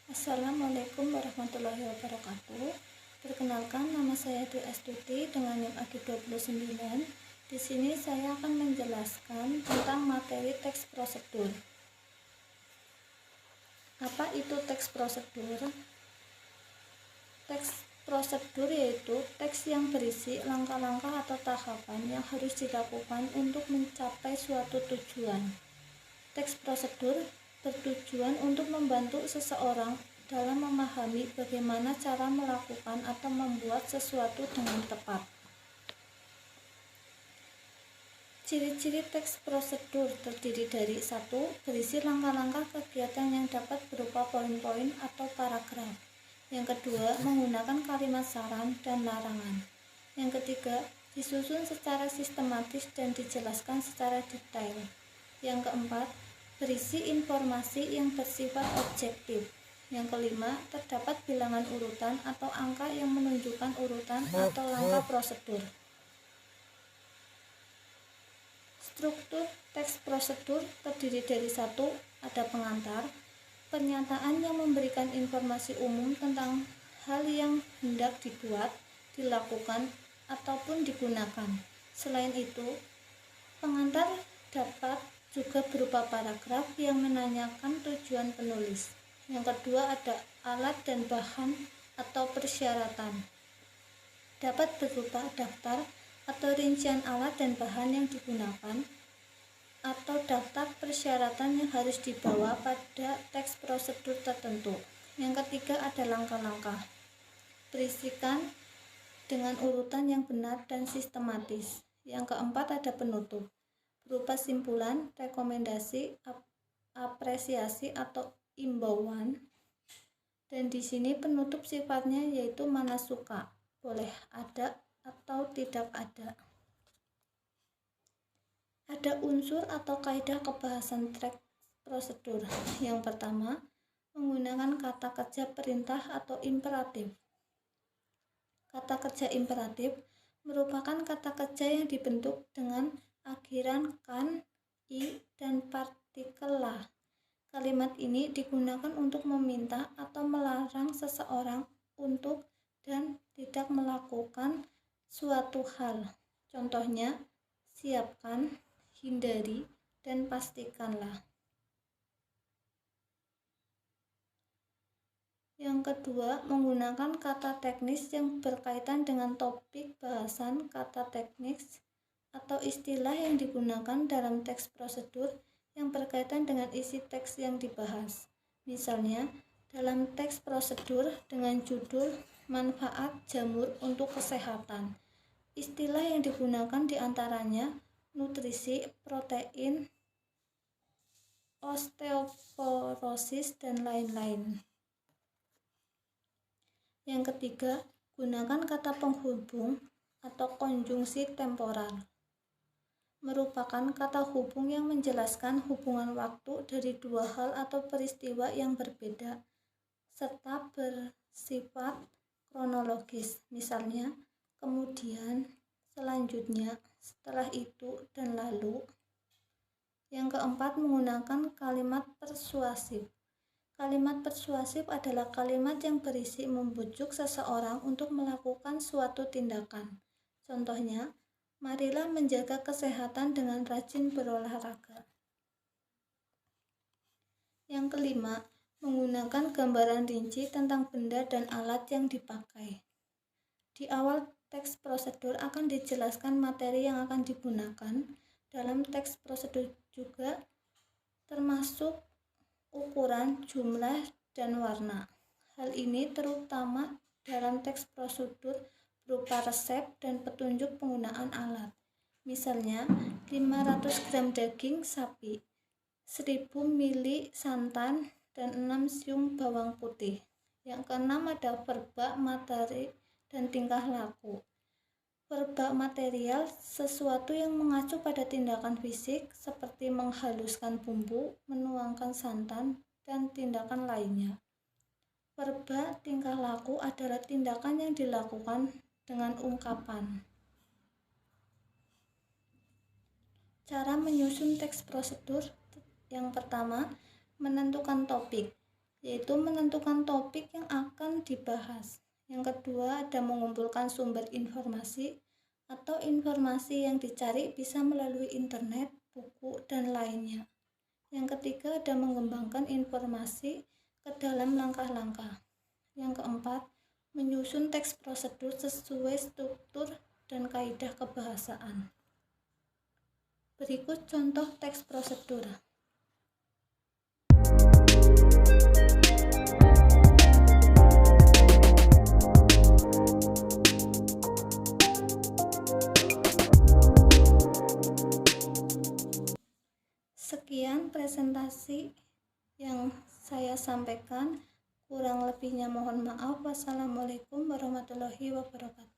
Assalamualaikum warahmatullahi wabarakatuh. Perkenalkan, nama saya Dwi Astuti dengan NIM AG 29. Di sini saya akan menjelaskan tentang materi teks prosedur. Apa itu teks prosedur? Teks prosedur yaitu teks yang berisi langkah-langkah atau tahapan yang harus dilakukan untuk mencapai suatu tujuan. Teks prosedur bertujuan untuk membantu seseorang dalam memahami bagaimana cara melakukan atau membuat sesuatu dengan tepat. Ciri-ciri teks prosedur terdiri dari 1. Berisi langkah-langkah kegiatan yang dapat berupa poin-poin atau paragraf. Yang kedua, menggunakan kalimat saran dan larangan. Yang ketiga, disusun secara sistematis dan dijelaskan secara detail. Yang keempat, berisi informasi yang bersifat objektif. Yang kelima, terdapat bilangan urutan atau angka yang menunjukkan urutan atau langkah prosedur. Struktur teks prosedur terdiri dari 1. Ada pengantar, pernyataan yang memberikan informasi umum tentang hal yang hendak dibuat, dilakukan, ataupun digunakan. Selain itu, pengantar dapat juga berupa paragraf yang menanyakan tujuan penulis. Yang kedua, ada alat dan bahan atau persyaratan. Dapat berupa daftar atau rincian alat dan bahan yang digunakan, atau daftar persyaratan yang harus dibawa pada teks prosedur tertentu. Yang ketiga, ada langkah-langkah. Berisikan dengan urutan yang benar dan sistematis. Yang keempat, ada penutup, berupa simpulan, rekomendasi, apresiasi atau imbauan. Dan di sini penutup sifatnya yaitu mana suka, boleh ada atau tidak ada. Ada unsur atau kaidah kebahasan teks prosedur. Yang pertama, menggunakan kata kerja perintah atau imperatif. Kata kerja imperatif merupakan kata kerja yang dibentuk dengan akhiran kan, i, dan partikel la. Kalimat ini digunakan untuk meminta atau melarang seseorang untuk dan tidak melakukan suatu hal. Contohnya, siapkan, hindari, dan pastikanlah. Yang kedua, menggunakan kata teknis yang berkaitan dengan topik bahasan. Kata teknis atau istilah yang digunakan dalam teks prosedur yang berkaitan dengan isi teks yang dibahas. Misalnya, dalam teks prosedur dengan judul manfaat jamur untuk kesehatan, istilah yang digunakan diantaranya nutrisi, protein, osteoporosis, dan lain-lain. Yang ketiga, gunakan kata penghubung atau konjungsi temporal. Merupakan kata hubung yang menjelaskan hubungan waktu dari dua hal atau peristiwa yang berbeda, serta bersifat kronologis. Misalnya, kemudian, selanjutnya, setelah itu, dan lalu. Yang keempat, menggunakan kalimat persuasif. Kalimat persuasif adalah kalimat yang berisi membujuk seseorang untuk melakukan suatu tindakan. Contohnya, marilah menjaga kesehatan dengan rajin berolahraga. Yang kelima, menggunakan gambaran rinci tentang benda dan alat yang dipakai. Di awal teks prosedur akan dijelaskan materi yang akan digunakan. Dalam teks prosedur juga termasuk ukuran, jumlah, dan warna. Hal ini terutama dalam teks prosedur berupa resep dan petunjuk penggunaan alat. Misalnya, 500 gram daging sapi, 1000 ml santan, dan 6 siung bawang putih. Yang keenam, ada verba, materi, dan tingkah laku. Verba material, sesuatu yang mengacu pada tindakan fisik seperti menghaluskan bumbu, menuangkan santan, dan tindakan lainnya. Verba tingkah laku adalah tindakan yang dilakukan dengan ungkapan. Cara menyusun teks prosedur. Yang pertama, menentukan topik. yaitu menentukan topik yang akan dibahas. Yang kedua, ada mengumpulkan sumber informasi atau informasi yang dicari bisa melalui internet, buku, dan lainnya. Yang ketiga, ada mengembangkan informasi ke dalam langkah-langkah. Yang keempat, menyusun teks prosedur sesuai struktur dan kaidah kebahasaan. Berikut contoh teks prosedur. Sekian presentasi yang saya sampaikan. Kurang lebihnya mohon maaf. Wassalamualaikum warahmatullahi wabarakatuh.